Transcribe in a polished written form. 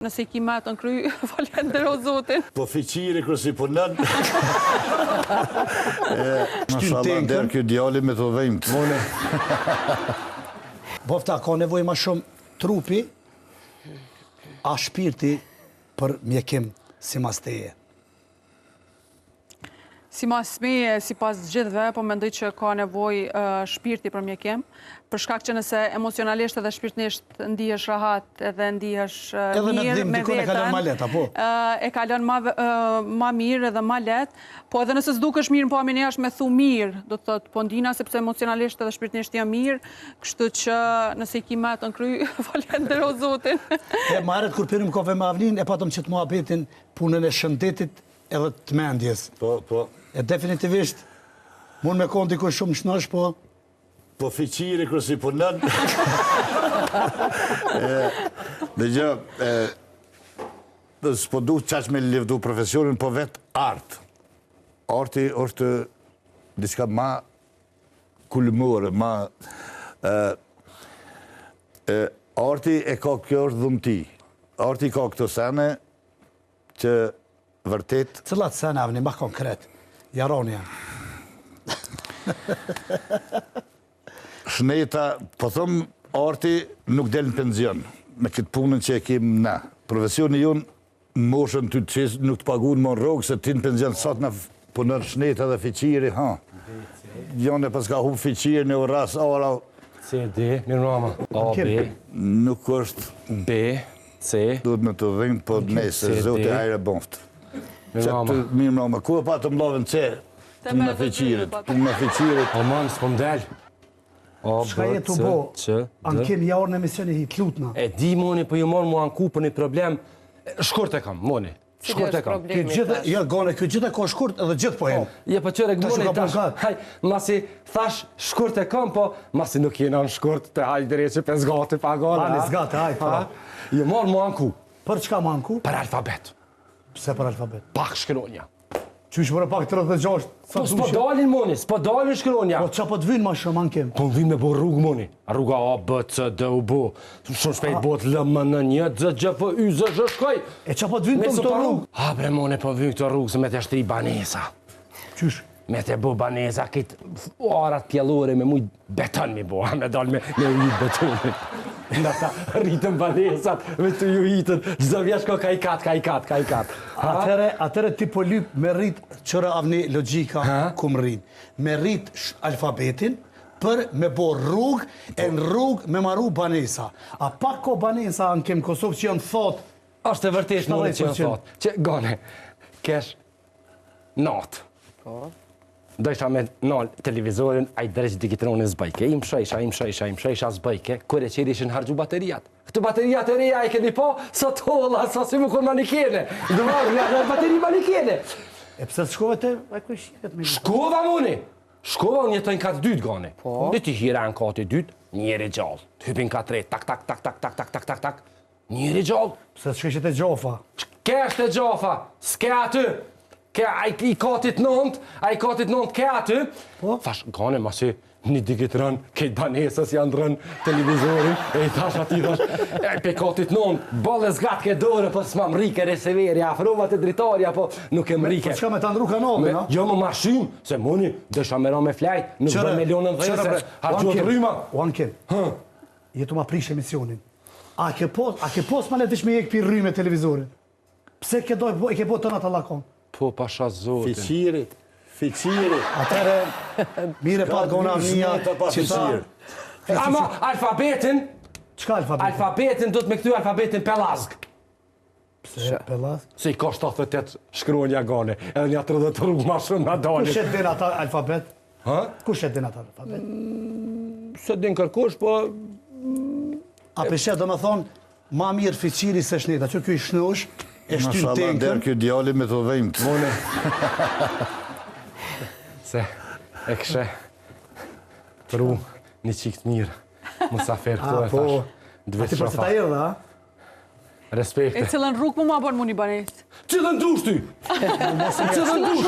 Nëse I ki me të në kry, falendero Zotin. Po fiqiri kërësi punën. Mashallah, derë kjo djali me të dhejmë. Bofta, ka nevoj ma shumë trupi, a shpirti për mjekim si mas teje? Si mas meje, si pas gjithve, po mendoj që ka nevoj shpirti për mjekim, për shkak që nëse emocionalisht edhe shpirtnisht ndihesh rahat edhe ndihesh mirë me vetën, e kalon ma let, apo? E kalon ma mirë edhe ma let, po edhe nëse s'dukesh mirë në pamin e jashtë me thu mirë, do të thotë, po ndina sepse emocionalisht edhe shpirtnisht jam mirë, kështu që nëse I ki me të në kry, falendero Zotin. Marët kur pirim kafe me Avnin, e patëm që të muhabetin punën e shëndetit edhe të mendjes. Po. E definitivisht, mund me kondi ku shumë shnosh, po... Po fiqiri kërësi punën. Dhe gjë, s'po du qash me livdu profesionin, po vetë artë. Arti është diçka ma kulmore, ma... Arti e ka kjo është dhumti. Arti ka këto sene që vërtet... Cilat sene, Avni, ma konkret? Jaronja. Shneta, po thëmë, arti nuk del në penzion, me këtë punën që e kemë na. Profesioni jonë, moshën ty të qesë, nuk të pagun më në rogë, se ti në penzion sot në punër shneta dhe fiqiri, ha. Jone pas ka hub fiqiri në ras, ara... C, D, mirë mama. A, B. Nuk është... B, C. Duhet me të dhimë, po nëse, zote hajre boftë. Mirë mama. Mirë mama, ku e pa të mlovën që? Të më fiqirit, të më fiqirit. O man, s'po m'del. Shka jetë të bo, anë kem jarë në emisioni hi të lutna. E di, moni, po ju morë mu anku për një problem. Shkurt e kam, moni. Shkurt e kam. Ja, gane, kjo gjithë e ka shkurt edhe gjithë po jenë. Ja, po qërek, moni, tash. Haj, masi thash shkurt e kam, po masi nuk jena në shkurt të haj dire që pes gati pa gane. Pani zgate, haj, pa. Ju morë mu anku. Për çka mu anku? Për alfabet. Pse për alfabet? Pak shkronja. Qysh për pak 36? Po s'po dalin, moni, s'po dalin shkronja. Po qa po të vynë ma shumë ankem? Po më vynë me bo rrugë, moni. Rruga A, B, C, D, U, B. Shumë shpejt bot L, M, N, N, Z, G, F, Y, Z, Ž, shkoj. E qa po të vynë të rrugë? A, bre, moni, po vynë këto rrugë se me të shtri banesa. Qysh? Me të bo banesa, këtë arat pjellore me mujt beton mi bo, me dal me ujit betonit. Nda ta rritën banesat, me të ju hitën, gjdo vjesh ka i kat. Atere ti po lyp me rrit qëra Avni logika ku më rrinë. Me rrit alfabetin për me bo rrugë, e në rrugë me maru banesa. A pak ko banesa në kemë Kosovë që janë thot... Ashtë e vërtesh në që janë thot. Që, gane, kesh natë. Do isha me nalë televizorin, a I dreq digitronin zbajke. I mshejsha zbajke, kër e qeri ishin hargju baterijat. Këtë baterijat e reja I keni po, sa tolla, sa si më kon manikene. Dëvarë, nga bateri manikene. E pëse të shkove të kërëshiret me... Shkova, muni! Shkova, unë jetojnë katë dytë, gane. Në ti hira në katë dytë, njeri gjallë. Të hypin katë tre, tak. Njeri gjallë. Pëse të shkëshet e gjofa? Kesht e gjofa, s'ke aty. I katit nënt, ke aty. Thash, gane, masi një digitron, kejt banesës janë rënë televizorin, e I thash ati, pe katit nënt, bale zgat ke dore, po s'ma mrike reseveri, afrova të dritarja, po nuk e mrike. Po qka me të ndru kanalin, no? Jo më mashin, se muni, dësha me ra me flajt, nuk bë milionën dhese, hargjot rryma. O Ankem, jetu ma prish emisionin. A ke pos ma letish me jek pi rryme televizorin? Pse ke po të natë lakon? Po, pasha zotin. Fiqiri. Atere, mire pa gona mija që ta... Ama, alfabetin... Qka alfabetin? Alfabetin, do të me këtu alfabetin pelazg. Pse pelazg? Se I ka 78 shkronja gane, edhe një 30 rrugë ma shumë nga dalin. Kushet din ata alfabet? Ha? Kushet din ata alfabet? Se din kërkush, po... A përshet do me thonë, ma mirë fiqiri se shneta, që kjo I shnush, e shtynë Mashallah, tenkën. derë kjo djali me të dhejmë. Mone. Se, e këshe pru një qikt mirë, musafer këto e thash. A ti përse ta erdhe, a? Respekte. E cilën rrugë mu ma bon mu një banes? Cilën dush ty? Cilën dush?